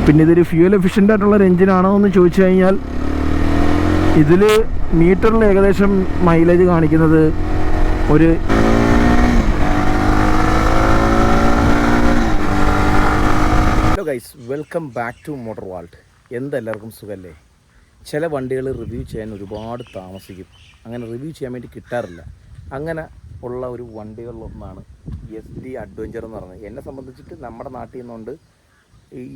പിന്നെ ഇതൊരു fuel efficient ആയിട്ടുള്ളൊരു എഞ്ചിനാണോ എന്ന് ചോദിച്ചു കഴിഞ്ഞാൽ ഇതിൽ മീറ്ററിൽ ഏകദേശം മൈലേജ് കാണിക്കുന്നത് ഒരു hello guys, welcome back to Motor World. എന്തെല്ലാവർക്കും സുഖമല്ലേ? ചില വണ്ടികൾ റിവ്യൂ ചെയ്യാൻ ഒരുപാട് താമസിക്കും, അങ്ങനെ റിവ്യൂ ചെയ്യാൻ വേണ്ടി കിട്ടാറില്ല. അങ്ങനെ ഉള്ള ഒരു വണ്ടികളിലൊന്നാണ് SD അഡ്വഞ്ചർ എന്ന് പറയുന്നത്. എന്നെ സംബന്ധിച്ചിട്ട് നമ്മുടെ നാട്ടിൽ നിന്നുകൊണ്ട്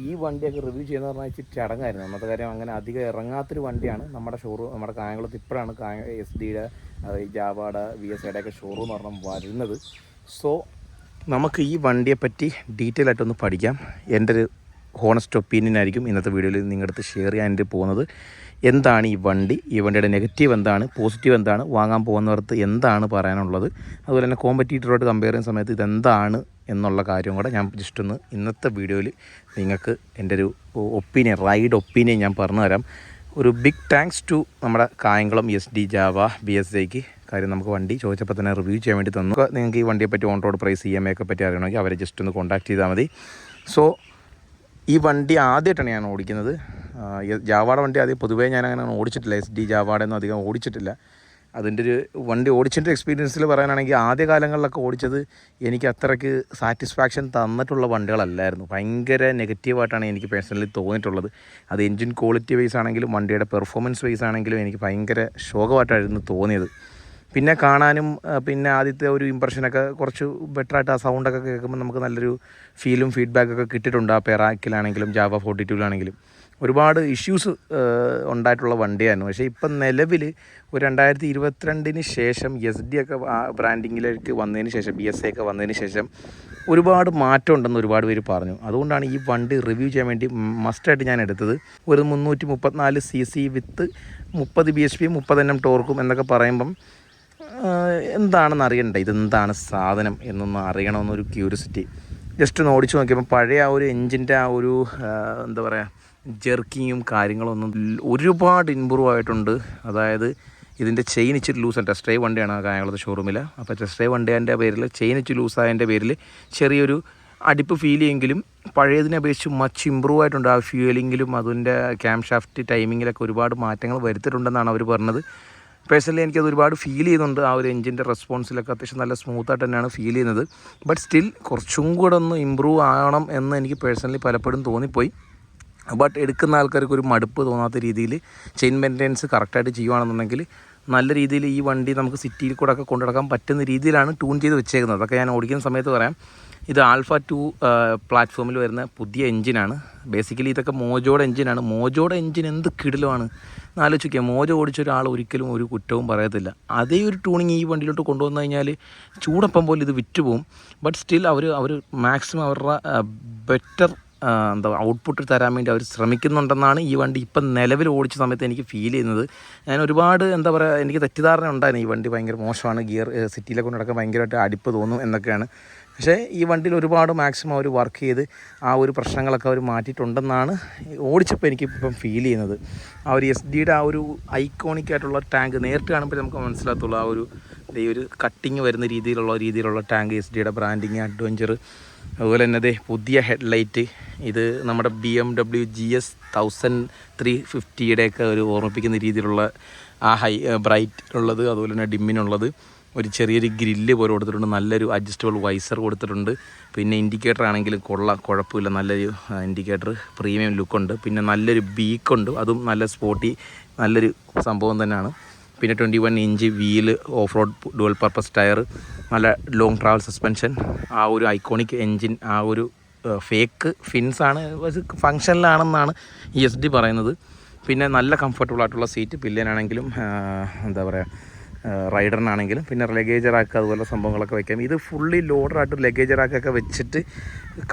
ഈ വണ്ടിയൊക്കെ റിവ്യൂ ചെയ്യുന്ന പറഞ്ഞാൽ ഇച്ചിരി ചടങ്ങായിരുന്നു. ഒന്നാമത്തെ കാര്യം, അങ്ങനെ അധികം ഇറങ്ങാത്തൊരു വണ്ടിയാണ് നമ്മുടെ ഷോറൂം. നമ്മുടെ കായംകുളത്ത് ഇപ്പോഴാണ് SD-യുടെ ജാവയുടെ VSAയുടെയൊക്കെ ഷോറൂം എന്ന് പറഞ്ഞാൽ വരുന്നത്. സോ നമുക്ക് ഈ വണ്ടിയെപ്പറ്റി ഡീറ്റെയിൽ ആയിട്ടൊന്ന് പഠിക്കാം. എൻ്റെ ഒരു ഹോണസ്റ്റ് ഒപ്പീനിയൻ ആയിരിക്കും ഇന്നത്തെ വീഡിയോയിൽ നിങ്ങളുടെ അടുത്ത് ഷെയർ ചെയ്യാനായിട്ട് പോകുന്നത്. എന്താണ് ഈ വണ്ടിയുടെ നെഗറ്റീവ് എന്താണ്, പോസിറ്റീവ് എന്താണ്, വാങ്ങാൻ പോകുന്നവർക്ക് എന്താണ് പറയാനുള്ളത്, അതുപോലെ തന്നെ കോമ്പറ്റീറ്ററുമായിട്ട് കമ്പയർ ചെയ്യുന്ന സമയത്ത് ഇതെന്താണ് എന്നുള്ള കാര്യം കൂടെ ഞാൻ ജസ്റ്റ് ഒന്ന് ഇന്നത്തെ വീഡിയോയിൽ നിങ്ങൾക്ക് എൻ്റെ ഒരു റൈഡ് ഒപ്പീനിയൻ ഞാൻ പറഞ്ഞു തരാം. ഒരു ബിഗ് താങ്ക്സ് ടു നമ്മുടെ കായംകുളം SD ജാവ VSAയ്ക്ക്. കാര്യം നമുക്ക് വണ്ടി ചോദിച്ചപ്പോൾ തന്നെ റിവ്യൂ ചെയ്യാൻ വേണ്ടി തന്നു. നിങ്ങൾക്ക് ഈ വണ്ടിയെപ്പറ്റി ഓൺ റോഡ് പ്രൈസ് EMI ഒക്കെ പറ്റി അറിയണമെങ്കിൽ അവരെ ജസ്റ്റ് ഒന്ന് കോൺടാക്ട് ചെയ്താൽ മതി. സോ ഈ വണ്ടി ആദ്യമായിട്ടാണ് ഞാൻ ഓടിക്കുന്നത്. ജാവയുടെ വണ്ടി ആദ്യം പൊതുവേ ഞാൻ അങ്ങനെ ഓടിച്ചിട്ടില്ല. SD ജാവയുടെ ഒന്നും അധികം ഓടിച്ചിട്ടില്ല. അതിൻ്റെ ഒരു വണ്ടി ഓടിച്ചിട്ട് എക്സ്പീരിയൻസിൽ പറയാനാണെങ്കിൽ ആദ്യ കാലങ്ങളിലൊക്കെ ഓടിച്ചത് എനിക്ക് അത്രയ്ക്ക് സാറ്റിസ്ഫാക്ഷൻ തന്നിട്ടുള്ള വണ്ടികളല്ലായിരുന്നു. ഭയങ്കര നെഗറ്റീവായിട്ടാണ് എനിക്ക് പേഴ്സണലി തോന്നിയിട്ടുള്ളത്. അത് എൻജിൻ ക്വാളിറ്റി വൈസ് ആണെങ്കിലും വണ്ടിയുടെ പെർഫോമൻസ് വൈസ് ആണെങ്കിലും എനിക്ക് ഭയങ്കര ശോകമായിട്ടായിരുന്നു തോന്നിയത്. പിന്നെ കാണാനും പിന്നെ ആദ്യത്തെ ഒരു ഇമ്പ്രഷനൊക്കെ കുറച്ച് ബെറ്ററായിട്ട് ആ സൗണ്ടൊക്കെ കേൾക്കുമ്പോൾ നമുക്ക് നല്ലൊരു ഫീലും ഫീഡ്ബാക്കൊക്കെ കിട്ടിയിട്ടുണ്ട്. ആ പെറാക്കിലാണെങ്കിലും ജാവ 42-ലാണെങ്കിലും ഒരുപാട് ഇഷ്യൂസ് ഉണ്ടായിട്ടുള്ള വണ്ടിയായിരുന്നു. പക്ഷേ ഇപ്പം നിലവിൽ ഒരു 2022 ശേഷം SD ഒക്കെ ബ്രാൻഡിങ്ങിലേക്ക് വന്നതിന് ശേഷം VSA ഒക്കെ വന്നതിന് ശേഷം ഒരുപാട് മാറ്റം ഉണ്ടെന്ന് ഒരുപാട് പേര് പറഞ്ഞു. അതുകൊണ്ടാണ് ഈ വണ്ടി റിവ്യൂ ചെയ്യാൻ വേണ്ടി മസ്റ്റായിട്ട് ഞാൻ എടുത്തത്. ഒരു 334 cc വിത്ത് 30 bhp 30 Nm ടോർക്കും എന്നൊക്കെ പറയുമ്പം എന്താണെന്ന് അറിയണ്ടേ, ഇതെന്താണ് സാധനം എന്നൊന്ന് അറിയണമെന്നൊരു ക്യൂരിയോസിറ്റി. ജസ്റ്റ് ഒന്ന് ഓടിച്ചു നോക്കിയപ്പോൾ പഴയ ആ ഒരു എൻജിൻ്റെ ആ ഒരു എന്താ പറയുക ജെർക്കിങ്ങും കാര്യങ്ങളൊന്നും ഒരുപാട് ഇമ്പ്രൂവ് ആയിട്ടുണ്ട്. അതായത് ഇതിൻ്റെ ചെയിൻ ഇച്ചിരി ലൂസ്, ടെസ്റ്റ് ഡ്രൈവ് വണ്ടിയാണ് കായംകുളത്ത് ഷോറൂമിൽ. അപ്പോൾ ടെസ്റ്റ് ഡ്രൈവ് വണ്ടിൻ്റെ പേരിൽ ചെയിൻ ഇച്ചിരി ലൂസായതിൻ്റെ പേരിൽ ചെറിയൊരു അടിപ്പ് ഫീൽ ചെയ്യുമെങ്കിലും പഴയതിനെ അപേക്ഷിച്ച് മച്ച് ഇമ്പ്രൂവ് ആയിട്ടുണ്ട്. ആ ഫ്യൂലിങ്ങിലും അതിൻ്റെ ക്യാം ഷാഫ്റ്റ് ടൈമിങ്ങിലൊക്കെ ഒരുപാട് മാറ്റങ്ങൾ വരുത്തിയിട്ടുണ്ടെന്നാണ് അവർ പറഞ്ഞത്. പേഴ്സണലി എനിക്കത് ഒരുപാട് ഫീൽ ചെയ്യുന്നുണ്ട്. ആ ഒരു എൻജിൻ്റെ റെസ്പോൺസിലൊക്കെ അത്യാവശ്യം നല്ല സ്മൂത്തായിട്ട് തന്നെയാണ് ഫീൽ ചെയ്യുന്നത്. ബട്ട് സ്റ്റിൽ കുറച്ചും കൂടെ ഒന്ന് ഇമ്പ്രൂവ് ആവണം എന്ന് എനിക്ക് പേഴ്സണലി പലപ്പോഴും തോന്നിപ്പോയി. ബട്ട് എടുക്കുന്ന ആൾക്കാർക്ക് ഒരു മടുപ്പ് തോന്നാത്ത രീതിയിൽ ചെയിൻ മെയിൻ്റെനൻസ് കറക്റ്റായിട്ട് ചെയ്യുകയാണെന്നുണ്ടെങ്കിൽ നല്ല രീതിയിൽ ഈ വണ്ടി നമുക്ക് സിറ്റിയിൽ കൂടെ ഒക്കെ കൊണ്ടുനടക്കാൻ പറ്റുന്ന രീതിയിലാണ് ട്യൂൺ ചെയ്ത് വെച്ചേക്കുന്നത്. അതൊക്കെ ഞാൻ ഓടിക്കുന്ന സമയത്ത് പറയാം. ഇത് ആൽഫ 2 പ്ലാറ്റ്ഫോമിൽ വരുന്ന പുതിയ എഞ്ചിനാണ്. ബേസിക്കലി ഇതൊക്കെ മോജോയുടെ എഞ്ചിനാണ്. മോജോയുടെ എഞ്ചിൻ എന്ത് കിടിലമാണ് ആലോചിക്കുക. മോജോ ഓടിച്ച ഒരാൾ ഒരിക്കലും ഒരു കുറ്റവും പറയത്തില്ല. അതേ ഒരു ട്യൂണിങ് ഈ വണ്ടിയിലോട്ട് കൊണ്ടുവന്നു കഴിഞ്ഞാൽ ചൂടപ്പം പോലെ ഇത് വിറ്റുപോകും. ബട്ട് സ്റ്റിൽ അവർ മാക്സിമം അവരുടെ ബെറ്റർ ഔട്ട്പുട്ട് തരാൻ വേണ്ടി അവർ ശ്രമിക്കുന്നുണ്ടെന്നാണ് ഈ വണ്ടി ഇപ്പം നിലവിൽ ഓടിച്ച സമയത്ത് എനിക്ക് ഫീൽ ചെയ്യുന്നത്. ഞാൻ ഒരുപാട് എനിക്ക് തെറ്റിദ്ധാരണ ഉണ്ടായിരുന്നു ഈ വണ്ടി ഭയങ്കര മോശമാണ്, ഗിയർ സിറ്റിയിലൊക്കെ കൊണ്ടിടക്കാൻ ഭയങ്കരമായിട്ട് അടിപ്പ് തോന്നും എന്നൊക്കെയാണ്. പക്ഷേ ഈ വണ്ടിയിൽ ഒരുപാട് മാക്സിമം അവർ വർക്ക് ചെയ്ത് ആ ഒരു പ്രശ്നങ്ങളൊക്കെ അവർ മാറ്റിയിട്ടുണ്ടെന്നാണ് ഓടിച്ചപ്പോൾ എനിക്കിപ്പം ഫീൽ ചെയ്യുന്നത്. ആ ഒരു SD-യുടെ ആ ഒരു ഐക്കോണിക് ആയിട്ടുള്ള ടാങ്ക് നേരിട്ട് കാണുമ്പോൾ നമുക്ക് മനസ്സിലാകത്തുള്ളൂ. ആ ഒരു കട്ടിങ് വരുന്ന രീതിയിലുള്ള ടാങ്ക്, SD-യുടെ ബ്രാൻഡിങ്, അഡ്വഞ്ചർ. അതുപോലെ തന്നെ പുതിയ ഹെഡ്ലൈറ്റ്, ഇത് നമ്മുടെ BMW GS 1350-യുടെയൊക്കെ ഒരു ഓർമ്മിപ്പിക്കുന്ന രീതിയിലുള്ള ആ ബ്രൈറ്റ് ഉള്ളത്, അതുപോലെ തന്നെ ഡിമ്മിനുള്ളത്, ഒരു ചെറിയൊരു ഗ്രില്ല് പോലെ കൊടുത്തിട്ടുണ്ട്, നല്ലൊരു അഡ്ജസ്റ്റബിൾ വൈസർ കൊടുത്തിട്ടുണ്ട്. പിന്നെ ഇൻഡിക്കേറ്റർ ആണെങ്കിലും കുഴപ്പമില്ല, നല്ലൊരു ഇൻഡിക്കേറ്റർ, പ്രീമിയം ലുക്കുണ്ട്. പിന്നെ നല്ലൊരു ബീക്കുണ്ട്, അതും നല്ല സ്പോർട്ടി നല്ലൊരു സംഭവം തന്നെയാണ്. പിന്നെ 21 inch wheel, off road dual purpose tyre, നല്ല ലോങ് ട്രാവൽ സസ്പെൻഷൻ, ആ ഒരു ഐക്കോണിക് എൻജിൻ, ആ ഒരു ഫേക്ക് ഫിൻസാണ്, ഫങ്ഷനിലാണെന്നാണ് ഈ SD പറയുന്നത്. പിന്നെ നല്ല കംഫർട്ടബിൾ ആയിട്ടുള്ള സീറ്റ്, പില്ലിയനാണെങ്കിലും എന്താ പറയുക റൈഡറിനാണെങ്കിലും. പിന്നെ ലഗേജ് റാക്ക് അതുപോലെ സംഭവങ്ങളൊക്കെ വയ്ക്കാം. ഇത് ഫുള്ളി ലോഡറായിട്ട് ലഗേജ് റാക്കൊക്കെ വെച്ചിട്ട്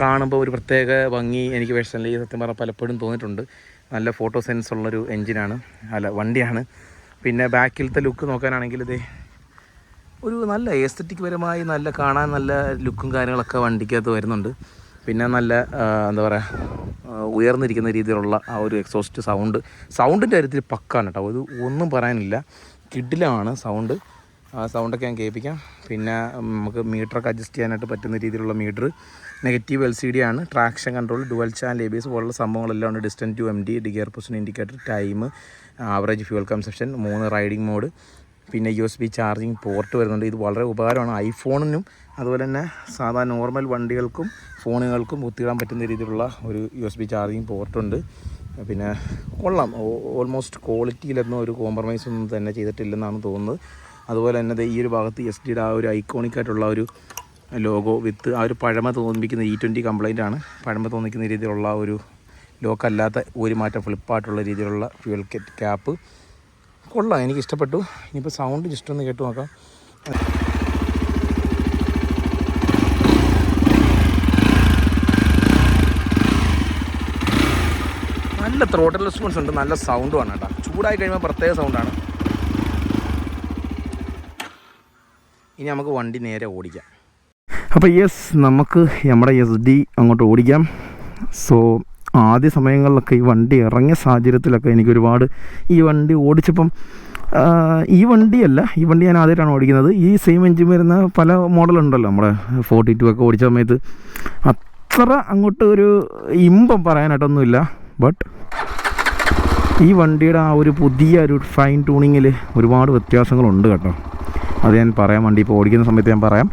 കാണുമ്പോൾ ഒരു പ്രത്യേക ഭംഗി എനിക്ക് പേഴ്സണലി സത്യം പറഞ്ഞാൽ പലപ്പോഴും തോന്നിയിട്ടുണ്ട്. നല്ല ഫോട്ടോ സെൻസ് ഉള്ളൊരു വണ്ടിയാണ്. പിന്നെ ബാക്കിലത്തെ ലുക്ക് നോക്കാനാണെങ്കിൽ ഒരു നല്ല എസ്തറ്റിക് പരമായി നല്ല കാണാൻ നല്ല ലുക്കും കാര്യങ്ങളൊക്കെ വണ്ടിക്കകത്ത് വരുന്നുണ്ട്. പിന്നെ നല്ല എന്താ പറയുക ഉയർന്നിരിക്കുന്ന രീതിയിലുള്ള ആ ഒരു എക്സോസ്റ്റ് സൗണ്ടിൻ്റെ കാര്യത്തിൽ പക്കാണ് കേട്ടോ. അത് ഒന്നും പറയാനില്ല, കിടിലമാണ് സൗണ്ട്. ആ സൗണ്ടൊക്കെ ഞാൻ കേൾപ്പിക്കാം. പിന്നെ നമുക്ക് മീറ്ററൊക്കെ അഡ്ജസ്റ്റ് ചെയ്യാനായിട്ട് പറ്റുന്ന രീതിയിലുള്ള മീറ്റർ, നെഗറ്റീവ് LCD ആണ്. Traction control, dual channel ABS പോലുള്ള സംഭവങ്ങളെല്ലാം ഉണ്ട്. Distance to MD, gear position indicator, time, average fuel consumption, 3 riding mode, പിന്നെ USB ചാർജിങ് പോർട്ട് വരുന്നുണ്ട്. ഇത് വളരെ ഉപകാരമാണ് ഐഫോണിനും അതുപോലെ തന്നെ സാധാ നോർമൽ വണ്ടികൾക്കും ഫോണുകൾക്കും കുത്തിയിടാൻ പറ്റുന്ന രീതിയിലുള്ള ഒരു USB ചാർജിങ് പോർട്ടുണ്ട്. പിന്നെ കൊള്ളാം, ഓൾമോസ്റ്റ് ക്വാളിറ്റിയിലൊന്നും ഒരു കോംപ്രമൈസ് ഒന്നും തന്നെ ചെയ്തിട്ടില്ലെന്നാണ് തോന്നുന്നത്. അതുപോലെ തന്നെ ഈ ഒരു ഭാഗത്ത് SD ആ ഒരു ഐക്കോണിക്കായിട്ടുള്ള ഒരു ലോഗോ വിത്ത് ആ ഒരു പഴമ തോന്നിപ്പിക്കുന്ന E20 കംപ്ലൈൻ്റ് ആണ്. പഴമ തോന്നിക്കുന്ന രീതിയിലുള്ള ഒരു ലോക്കല്ലാത്ത ഒരു മാറ്റം ഫ്ലിപ്പായിട്ടുള്ള രീതിയിലുള്ള ഫ്യൂൽ ക്യാപ്പ് കൊള്ളാം, എനിക്ക് ഇഷ്ടപ്പെട്ടു. ഇനിയിപ്പോൾ സൗണ്ട് ജസ്റ്റ് ഒന്ന് കേട്ട് നോക്കാം. നല്ല ത്രോട്ടൽ റെസ്പോൺസ് ഉണ്ട്, നല്ല സൗണ്ടുമാണ് കേട്ടോ. ചൂടായി കഴിയുമ്പോൾ പ്രത്യേക സൗണ്ടാണ്. ഇനി നമുക്ക് വണ്ടി നേരെ ഓടിക്കാം. അപ്പോൾ നമുക്ക് നമ്മുടെ SD അങ്ങോട്ട് ഓടിക്കാം. സോ ആദ്യ സമയങ്ങളിലൊക്കെ ഈ വണ്ടി ഇറങ്ങിയ സാഹചര്യത്തിലൊക്കെ എനിക്കൊരുപാട് ഈ വണ്ടി ഓടിച്ചപ്പം ഈ വണ്ടി ഞാൻ ആദ്യമായിട്ടാണ് ഓടിക്കുന്നത്. ഈ സെയിം എഞ്ചിൻ വരുന്ന പല മോഡലുണ്ടല്ലോ, നമ്മുടെ 42 ഒക്കെ ഓടിച്ച സമയത്ത് അത്ര അങ്ങോട്ട് ഒരു ഇമ്പം പറയാനായിട്ടൊന്നുമില്ല. ബട്ട് ഈ വണ്ടിയുടെ ആ ഒരു പുതിയ ഒരു ഫൈൻ ട്യൂണിങ്ങിൽ ഒരുപാട് വ്യത്യാസങ്ങളുണ്ട് കേട്ടോ. അത് ഞാൻ പറയാം, വണ്ടി ഇപ്പോൾ ഓടിക്കുന്ന സമയത്ത് ഞാൻ പറയാം.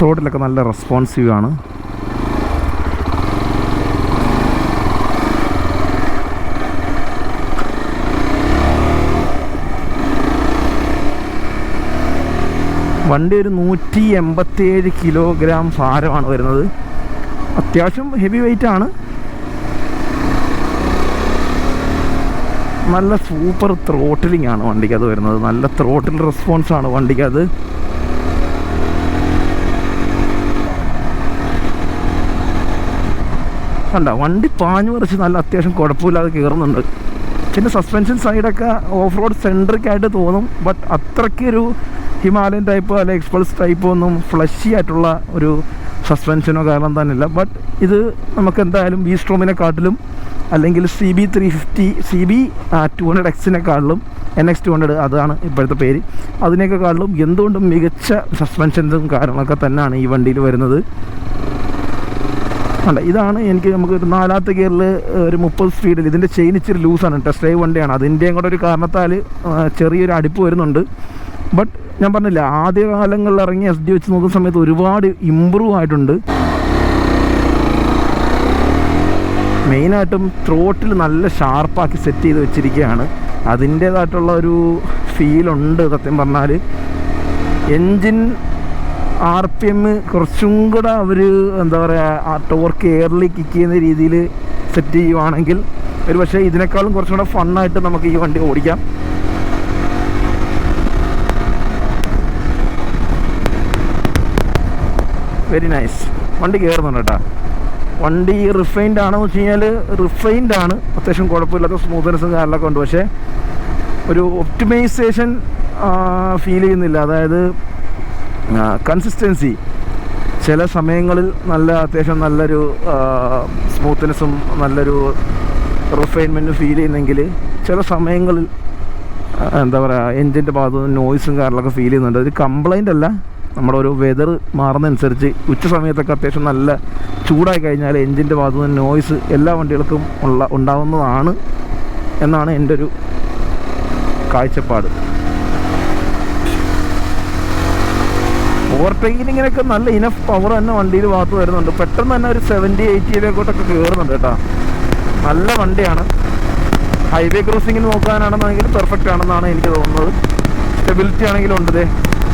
റോഡിലൊക്കെ നല്ല റെസ്പോൺസീവ് ആണ്. വണ്ടി ഒരു 187 കിലോഗ്രാം ഭാരമാണ് വരുന്നത്. അത്യാവശ്യം ഹെവി വെയിറ്റ് ആണ്. നല്ല സൂപ്പർ ത്രോട്ടിലിംഗ് ആണ് വണ്ടിക്കത് വരുന്നത്. നല്ല ത്രോട്ടിൽ റെസ്പോൺസാണ് വണ്ടിക്കത്. കണ്ട വണ്ടി പാഞ്ഞു പറിച്ച് നല്ല അത്യാവശ്യം കുഴപ്പമില്ലാതെ കയറുന്നുണ്ട്. പിന്നെ സസ്പെൻഷൻ സൈഡൊക്കെ ഓഫ് റോഡ് സെൻട്രിക്കായിട്ട് തോന്നും. ബട്ട് അത്രയ്ക്കൊരു ഹിമാലയൻ ടൈപ്പ് അല്ലെങ്കിൽ എക്സ്പൾസ് ടൈപ്പ് ഒന്നും ഫ്ലഷി ആയിട്ടുള്ള ഒരു സസ്പെൻഷനോ കാരണം തന്നെയില്ല. ബട്ട് ഇത് നമുക്ക് എന്തായാലും V-Stroമിനെക്കാട്ടിലും അല്ലെങ്കിൽ CB350 200Xനെക്കാട്ടിലും NX200 അതാണ് ഇപ്പോഴത്തെ പേര്, അതിനേക്കാളും എന്തുകൊണ്ടും മികച്ച സസ്പെൻഷൻസും കാര്യങ്ങളൊക്കെ തന്നെയാണ് ഈ വണ്ടിയിൽ വരുന്നത്. അല്ല, ഇതാണ് നമുക്ക് ഒരു 4ാമത്തെ ഗിയറിൽ ഒരു 30 സ്പീഡിൽ, ഇതിൻ്റെ ചെയിൻ ഇച്ചിരി ലൂസാണ്, ടെസ്റ്റ് ഡ്രൈവ് വണ്ടിയാണ്, അതിൻ്റെയും കൂടെ ഒരു കാരണത്താൽ ചെറിയൊരു അടുപ്പ് വരുന്നുണ്ട്. ബട്ട് ഞാൻ പറഞ്ഞില്ല, ആദ്യകാലങ്ങളിൽ ഇറങ്ങി SD വെച്ച് നോക്കുന്ന സമയത്ത് ഒരുപാട് ഇമ്പ്രൂവ് ആയിട്ടുണ്ട്. മെയിനായിട്ടും ത്രോട്ടിൽ നല്ല ഷാർപ്പാക്കി സെറ്റ് ചെയ്ത് വെച്ചിരിക്കുകയാണ്. അതിൻ്റേതായിട്ടുള്ള ഒരു ഫീലുണ്ട് സത്യം പറഞ്ഞാൽ. എൻജിൻ RPM കുറച്ചും കൂടെ അവർ എന്താ പറയുക, ആ ടോർക്ക് എയർലി കിക്ക് ചെയ്യുന്ന രീതിയിൽ സെറ്റ് ചെയ്യുവാണെങ്കിൽ ഒരു പക്ഷേ ഇതിനേക്കാളും കുറച്ചും കൂടെ ഫണ്ണായിട്ട് നമുക്ക് ഈ വണ്ടി ഓടിക്കാം. Very nice. വണ്ടി കയറുന്നുണ്ട് കേട്ടോ. വണ്ടി റിഫൈൻഡ് ആണെന്ന് വെച്ച് കഴിഞ്ഞാൽ റിഫൈൻഡ് ആണ്, അത്യാവശ്യം കുഴപ്പമില്ലാത്ത സ്മൂത്ത്നെസ്സും കാര്യങ്ങളൊക്കെ ഉണ്ട്. പക്ഷേ ഒരു ഒപ്റ്റിമൈസേഷൻ ഫീൽ ചെയ്യുന്നില്ല. അതായത് കൺസിസ്റ്റൻസി ചില സമയങ്ങളിൽ അത്യാവശ്യം നല്ലൊരു സ്മൂത്ത്നെസ്സും നല്ലൊരു റിഫൈൻമെൻറ്റും ഫീൽ ചെയ്യുന്നെങ്കിൽ ചില സമയങ്ങളിൽ എന്താ പറയുക, എൻജിൻ്റെ ഭാഗത്ത് നോയ്സും കാര്യങ്ങളൊക്കെ ഫീൽ ചെയ്യുന്നുണ്ട്. ഒരു കംപ്ലൈൻ്റ് അല്ല, നമ്മുടെ ഒരു വെതർ മാറുന്നതനുസരിച്ച് ഉച്ച സമയത്തൊക്കെ അത്യാവശ്യം നല്ല ചൂടായി കഴിഞ്ഞാൽ എൻജിൻ്റെ ഭാഗത്തു നിന്ന് നോയ്സ് എല്ലാ വണ്ടികൾക്കും ഉണ്ടാവുന്നതാണ് എന്നാണ് എൻ്റെ ഒരു കാഴ്ചപ്പാട്. ഓവർടേക്കിങ്ങിനൊക്കെ നല്ല ഇനഫ് പവർ തന്നെ വണ്ടിയിൽ ഭാഗത്ത് വരുന്നുണ്ട്. പെട്ടെന്ന് തന്നെ ഒരു 70-80 കയറുന്നുണ്ട് കേട്ടോ. നല്ല വണ്ടിയാണ്. ഹൈവേ ക്രോസിങ്ങിന് നോക്കാനാണെന്നെങ്കിൽ പെർഫെക്റ്റ് ആണെന്നാണ് എനിക്ക് തോന്നുന്നത്. സ്റ്റെബിലിറ്റി ആണെങ്കിലും ഉണ്ട്.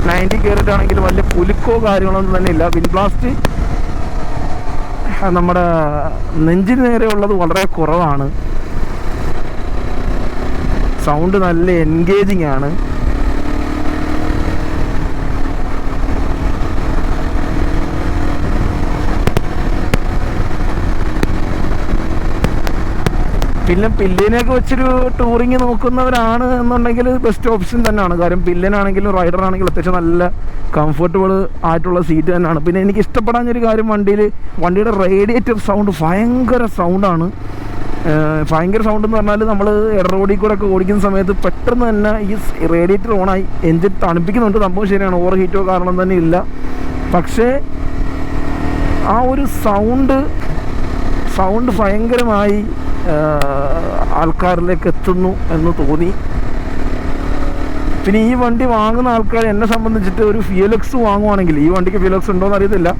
90 കയറിയിട്ടാണെങ്കിലും വലിയ പുലുക്കോ കാര്യങ്ങളൊന്നും തന്നെ ഇല്ല. വിൻ ബ്ലാസ്റ്റ് നമ്മുടെ നെഞ്ചിന് നേരെ ഉള്ളത് വളരെ കുറവാണ്. സൗണ്ട് നല്ല എൻഗേജിങ് ആണ്. പിന്നെ പില്ലിനെയൊക്കെ വെച്ചൊരു ടൂറിങ് നോക്കുന്നവരാണ് എന്നുണ്ടെങ്കിൽ ബെസ്റ്റ് ഓപ്ഷൻ തന്നെയാണ്. കാര്യം പില്ലിനാണെങ്കിലും റൈഡറാണെങ്കിലും അത്യാവശ്യം നല്ല കംഫർട്ടബിൾ ആയിട്ടുള്ള സീറ്റ് തന്നെയാണ്. പിന്നെ എനിക്ക് ഇഷ്ടപ്പെടാഞ്ഞൊരു കാര്യം വണ്ടിയുടെ റേഡിയേറ്റർ സൗണ്ട് ഭയങ്കര സൗണ്ടാണ്. ഭയങ്കര സൗണ്ട് എന്ന് പറഞ്ഞാൽ നമ്മൾ റോഡിൽ കൂടെ ഒക്കെ ഓടിക്കുന്ന സമയത്ത് പെട്ടെന്ന് തന്നെ ഈ റേഡിയേറ്റർ ഓണായി എൻജിൻ തണുപ്പിക്കുന്നുണ്ട്. സംഭവം ശരിയാണ്, ഓവർ ഹീറ്റോ കാരണം തന്നെ ഇല്ല. പക്ഷേ ആ ഒരു സൗണ്ട് ഭയങ്കരമായി ആൾക്കാരിലേക്ക് എത്തുന്നു എന്ന് തോന്നി. പിന്നെ ഈ വണ്ടി വാങ്ങുന്ന ആൾക്കാർ എന്നെ സംബന്ധിച്ചിട്ട് ഒരു ഫ്യൂലെക്സ് വാങ്ങുവാണെങ്കിൽ, ഈ വണ്ടിക്ക് ഫ്യൂലെക്സ് ഉണ്ടോ എന്ന് അറിയത്തില്ല,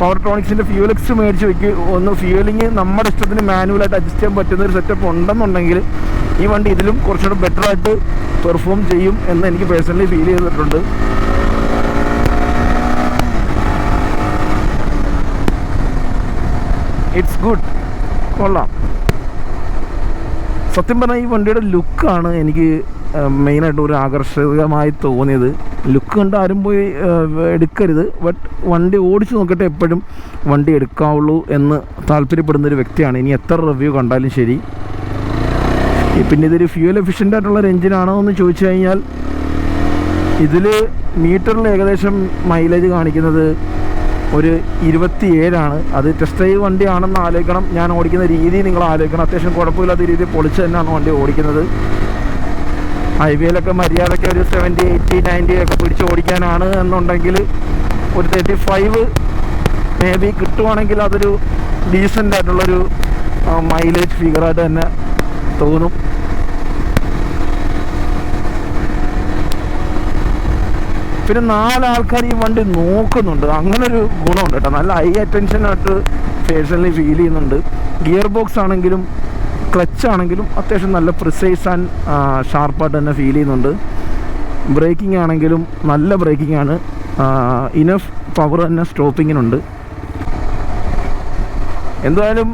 പവർട്രോണിക്സിൻ്റെ ഫ്യൂലെക്സ് മേടിച്ച് വയ്ക്കുക. ഒന്ന് ഫ്യൂലിങ് നമ്മുടെ ഇഷ്ടത്തിന് മാനുവലായിട്ട് അഡ്ജസ്റ്റ് ചെയ്യാൻ പറ്റുന്ന ഒരു സെറ്റപ്പ് ഉണ്ടെന്നുണ്ടെങ്കിൽ ഈ വണ്ടി ഇതിലും കുറച്ചുകൂടെ ബെറ്ററായിട്ട് പെർഫോം ചെയ്യും എന്ന് എനിക്ക് പേഴ്സണലി ഫീൽ ചെയ്തിട്ടുണ്ട്. ഇറ്റ്സ് ഗുഡ്, കൊള്ളാം. സത്യം പറഞ്ഞാൽ ഈ വണ്ടിയുടെ ലുക്കാണ് എനിക്ക് മെയിനായിട്ട് ഒരു ആകർഷകമായി തോന്നിയത്. ലുക്ക് കണ്ട് ആരും പോയി എടുക്കരുത്, ബട്ട് വണ്ടി ഓടിച്ച് നോക്കിയിട്ട് എപ്പോഴും വണ്ടി എടുക്കാവുള്ളൂ എന്ന് താല്പര്യപ്പെടുന്നൊരു വ്യക്തിയാണ്. ഇനി എത്ര റിവ്യൂ കണ്ടാലും ശരി. പിന്നെ ഇതൊരു ഫ്യൂൽ എഫിഷ്യൻ്റ് ആയിട്ടുള്ളൊരു എഞ്ചിനാണോ എന്ന് ചോദിച്ചു കഴിഞ്ഞാൽ ഇതിൽ മീറ്ററിൽ ഏകദേശം മൈലേജ് കാണിക്കുന്നത് ഒരു 27. അത് ടെസ്റ്റ് ഡ്രൈവ് വണ്ടിയാണെന്ന് ആലോചിക്കണം. ഞാൻ ഓടിക്കുന്ന രീതി നിങ്ങൾ ആലോചിക്കണം. അത്യാവശ്യം കുഴപ്പമില്ലാത്ത രീതിയിൽ പൊളിച്ച് തന്നെയാണ് വണ്ടി ഓടിക്കുന്നത്. ഹൈവേയിലൊക്കെ മര്യാദയ്ക്ക് ഒരു 70, 80, 90 ഒക്കെ പിടിച്ച് ഓടിക്കാനാണ് എന്നുണ്ടെങ്കിൽ ഒരു 35 മേ ബി കിട്ടുവാണെങ്കിൽ അതൊരു ഡീസൻ്റ് ആയിട്ടുള്ളൊരു മൈലേജ് ഫിഗറായിട്ട് തന്നെ തോന്നും. പിന്നെ 4 ആൾക്കാർ ഈ വണ്ടി നോക്കുന്നുണ്ട്, അങ്ങനൊരു ഗുണമുണ്ട് കേട്ടോ. നല്ല ഹൈ അറ്റൻഷനായിട്ട് പേഴ്സണലി ഫീൽ ചെയ്യുന്നുണ്ട്. ഗിയർ ബോക്സ് ആണെങ്കിലും ക്ലച്ച് ആണെങ്കിലും അത്യാവശ്യം നല്ല പ്രിസൈസ് ആൻഡ് ഷാർപ്പായിട്ട് തന്നെ ഫീൽ ചെയ്യുന്നുണ്ട്. ബ്രേക്കിംഗ് ആണെങ്കിലും നല്ല ബ്രേക്കിംഗ് ആണ്. ഇനഫ് പവർ തന്നെ സ്റ്റോപ്പിങ്ങിനുണ്ട്. എന്തായാലും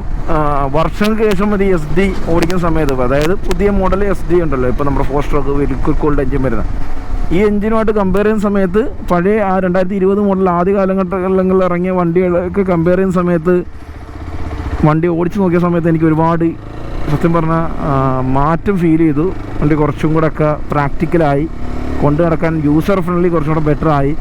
വർഷങ്ങൾക്ക് ശേഷം മതി SD ഓടിക്കുന്ന സമയത്ത്, അതായത് പുതിയ മോഡൽ SD ഉണ്ടല്ലോ, ഇപ്പോൾ നമ്മുടെ 4 സ്ട്രോക്ക് ലിക്വിഡ് കൂൾഡ് എഞ്ചിൻ വരുന്നത്, ഈ എഞ്ചിനുമായിട്ട് കമ്പയർ ചെയ്യുന്ന സമയത്ത് പഴയ ആ 2020 മോഡൽ ആദ്യ കാലഘട്ടങ്ങളിൽ ഇറങ്ങിയ വണ്ടികളൊക്കെ കമ്പയർ ചെയ്യുന്ന സമയത്ത് വണ്ടി ഓടിച്ച് നോക്കിയ സമയത്ത് എനിക്ക് ഒരുപാട് സത്യം പറഞ്ഞാൽ മാറ്റം ഫീൽ ചെയ്തു. വണ്ടി കുറച്ചും കൂടെ ഒക്കെ പ്രാക്ടിക്കലായി, കൊണ്ടു നടക്കാൻ യൂസർ ഫ്രണ്ട്ലി കുറച്ചും കൂടെ ബെറ്ററായി.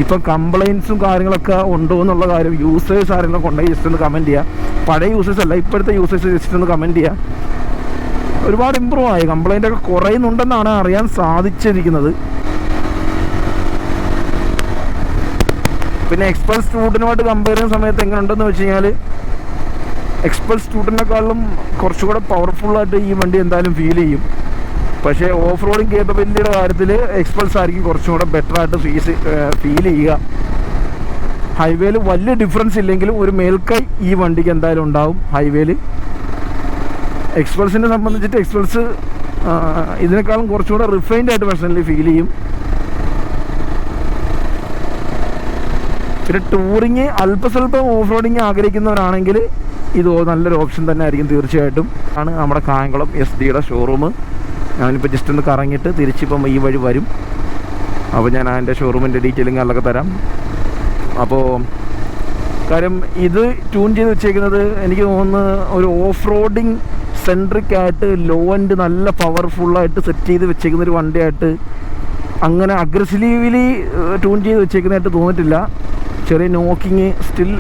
ഇപ്പം കംപ്ലയിൻസും കാര്യങ്ങളൊക്കെ ഉണ്ടോ എന്നുള്ള കാര്യം യൂസേഴ്സ് ആരെങ്കിലും കൊണ്ടുപോയി ജസ്റ്റ് ഒന്ന് കമൻറ്റ് ചെയ്യുക. പഴയ യൂസേഴ്സ് അല്ല, ഇപ്പോഴത്തെ യൂസേഴ്സ് ജസ്റ്റ് ഒന്ന് കമൻറ്റ് ചെയ്യുക. ഒരുപാട് ഇമ്പ്രൂവ് ആയി, കംപ്ലയിൻ്റൊക്കെ കുറയുന്നുണ്ടെന്നാണ് അറിയാൻ സാധിച്ചിരിക്കുന്നത്. പിന്നെ എക്സ്പൾസ് സ്കൂട്ടറുമായിട്ട് കമ്പയർ ചെയ്യുന്ന സമയത്ത് എങ്ങനെയുണ്ടെന്ന് വെച്ച് കഴിഞ്ഞാൽ എക്സ്പൾസ് സ്കൂട്ടറിനെക്കാളും കുറച്ചുകൂടെ പവർഫുള്ളായിട്ട് ഈ വണ്ടി എന്തായാലും ഫീൽ ചെയ്യും. പക്ഷേ ഓഫ് റോഡിങ് കേപ്പബിലിറ്റിയുടെ കാര്യത്തിൽ എക്സ്പൾസ് ആയിരിക്കും കുറച്ചും കൂടെ ബെറ്ററായിട്ട് ഫീൽ ചെയ്യുക. ഹൈവേയിൽ വലിയ ഡിഫറൻസ് ഇല്ലെങ്കിലും ഒരു മേൽക്കൈ ഈ വണ്ടിക്ക് എന്തായാലും ഉണ്ടാവും ഹൈവേയിൽ. എക്സ്പൾസിനെ സംബന്ധിച്ചിട്ട് എക്സ്പൾസ് ഇതിനേക്കാളും കുറച്ചുകൂടെ റിഫൈൻഡ് ആയിട്ട് പേഴ്സണലി ഫീൽ ചെയ്യും. പിന്നെ ടൂറിങ് അല്പസ്വല്പം ഓഫ് റോഡിങ് ആഗ്രഹിക്കുന്നവരാണെങ്കിൽ ഇത് നല്ലൊരു ഓപ്ഷൻ തന്നെ ആയിരിക്കും തീർച്ചയായിട്ടും. ആണ് നമ്മുടെ കായംകുളം SD-യുടെ ഷോറൂം. ഞാനിപ്പോൾ ജസ്റ്റ് ഒന്ന് കറങ്ങിയിട്ട് തിരിച്ചിപ്പം ഈ വഴി വരും. അപ്പോൾ ഞാൻ അതിൻ്റെ ഷോറൂമിൻ്റെ ഡീറ്റെയിലിംഗ് അതിലൊക്കെ തരാം. അപ്പോൾ കാര്യം ഇത് ട്യൂൺ ചെയ്ത് വെച്ചേക്കുന്നത് എനിക്ക് തോന്നുന്നു ഒരു ഓഫ് റോഡിങ് സെൻട്രിക് ആയിട്ട് ലോ എൻഡ് നല്ല പവർഫുള്ളായിട്ട് സെറ്റ് ചെയ്ത് വെച്ചേക്കുന്ന ഒരു വണ്ടിയായിട്ട് അങ്ങനെ അഗ്രസീവ്ലി ട്യൂൺ ചെയ്ത് വെച്ചേക്കുന്നതായിട്ട് തോന്നിയിട്ടില്ല. ചെറിയ നോക്കിങ് സ്റ്റിൽ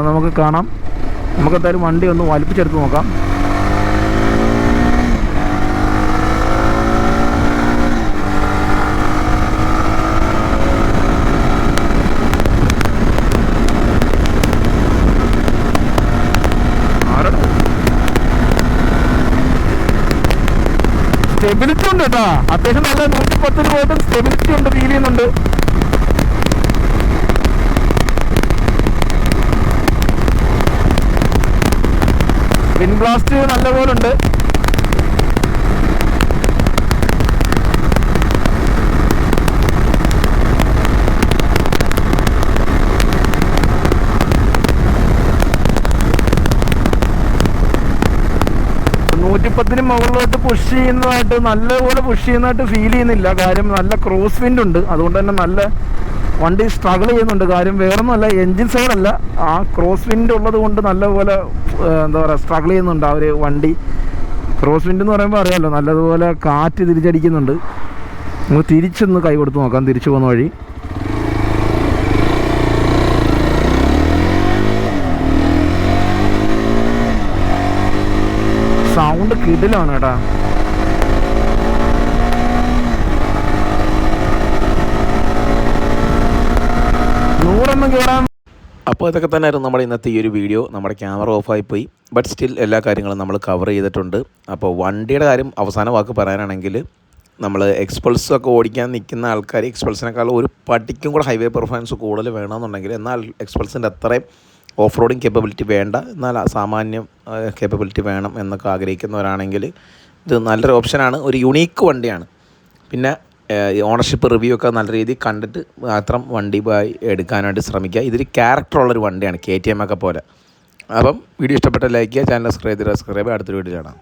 നമുക്ക് കാണാം. നമുക്കെന്തായാലും വണ്ടി ഒന്ന് വലിപ്പിച്ചെടുത്ത് നോക്കാം. സ്റ്റെബിലിറ്റി ഉണ്ട് കേട്ടോ, അത്യാവശ്യം നല്ല 110 പോയിട്ടും സ്റ്റെബിലിറ്റി ഉണ്ട്, ഫീൽ ചെയ്യുന്നുണ്ട്. വിൻ ബ്ലാസ്റ്റ് നല്ലപോലെ ഉണ്ട്. ന് മുകളിലോട്ട് പുഷ് ചെയ്യുന്നതായിട്ട് നല്ലപോലെ പുഷ് ചെയ്യുന്നതായിട്ട് ഫീൽ ചെയ്യുന്നില്ല. കാര്യം നല്ല ക്രോസ് വിൻഡ് ഉണ്ട്, അതുകൊണ്ട് തന്നെ നല്ല വണ്ടി സ്ട്രഗിൾ ചെയ്യുന്നുണ്ട്. കാര്യം വേറൊന്നുമല്ല, എൻജിൻ സൈഡല്ല, ആ ക്രോസ് വിൻഡ് ഉള്ളത് കൊണ്ട് നല്ലപോലെ എന്താ പറയുക സ്ട്രഗിൾ ചെയ്യുന്നുണ്ട് ആ ഒരു വണ്ടി. ക്രോസ് വിൻഡ് എന്ന് പറയുമ്പോൾ അറിയാമല്ലോ, നല്ലതുപോലെ കാറ്റ് തിരിച്ചടിക്കുന്നുണ്ട്. നമുക്ക് തിരിച്ചൊന്ന് കൈ കൊടുത്ത് നോക്കാം, തിരിച്ചു പോകുന്ന വഴി. സൗണ്ട് കിടിലാണ് കേട്ടാ. നൂറൊന്നും കയറാൻ അപ്പോൾ ഇതൊക്കെ തന്നെയായിരുന്നു നമ്മുടെ ഇന്നത്തെ ഈ ഒരു വീഡിയോ. നമ്മുടെ ക്യാമറ ഓഫായി പോയി, ബട്ട് സ്റ്റിൽ എല്ലാ കാര്യങ്ങളും നമ്മൾ കവർ ചെയ്തിട്ടുണ്ട്. അപ്പോൾ വണ്ടിയുടെ കാര്യം അവസാന വാക്ക് പറയാനാണെങ്കിൽ, നമ്മൾ എക്സ്പൾസൊക്കെ ഓടിക്കാൻ നിൽക്കുന്ന ആൾക്കാർ എക്സ്പൾസിനേക്കാൾ ഒരു പടിക്കും കൂടെ ഹൈവേ പെർഫോമൻസ് കൂടുതൽ വേണമെന്നുണ്ടെങ്കിൽ, എന്നാൽ എക്സ്പൾസിൻ്റെ അത്രയും ഓഫ് റോഡിങ് കേപ്പബിലിറ്റി വേണ്ട, എന്നാൽ സാമാന്യം കേപ്പബിലിറ്റി വേണം എന്നൊക്കെ ആഗ്രഹിക്കുന്നവരാണെങ്കിൽ ഇത് നല്ലൊരു ഓപ്ഷനാണ്. ഒരു യുണീക്ക് വണ്ടിയാണ്. പിന്നെ ഓണർഷിപ്പ് റിവ്യൂ ഒക്കെ നല്ല രീതിയിൽ കണ്ടിട്ട് മാത്രം വണ്ടി പോയി എടുക്കാനായിട്ട് ശ്രമിക്കുക. ഇതൊരു ക്യാരക്ടറുള്ളൊരു വണ്ടിയാണ്, KTM ഒക്കെ പോലെ. അപ്പം വീഡിയോ ഇഷ്ടപ്പെട്ട ലൈക്ക് ചെയ്യുക, ചാനൽ സബ്സ്ക്രൈബ് അടുത്തൊരു വീഡിയോ കാണാം.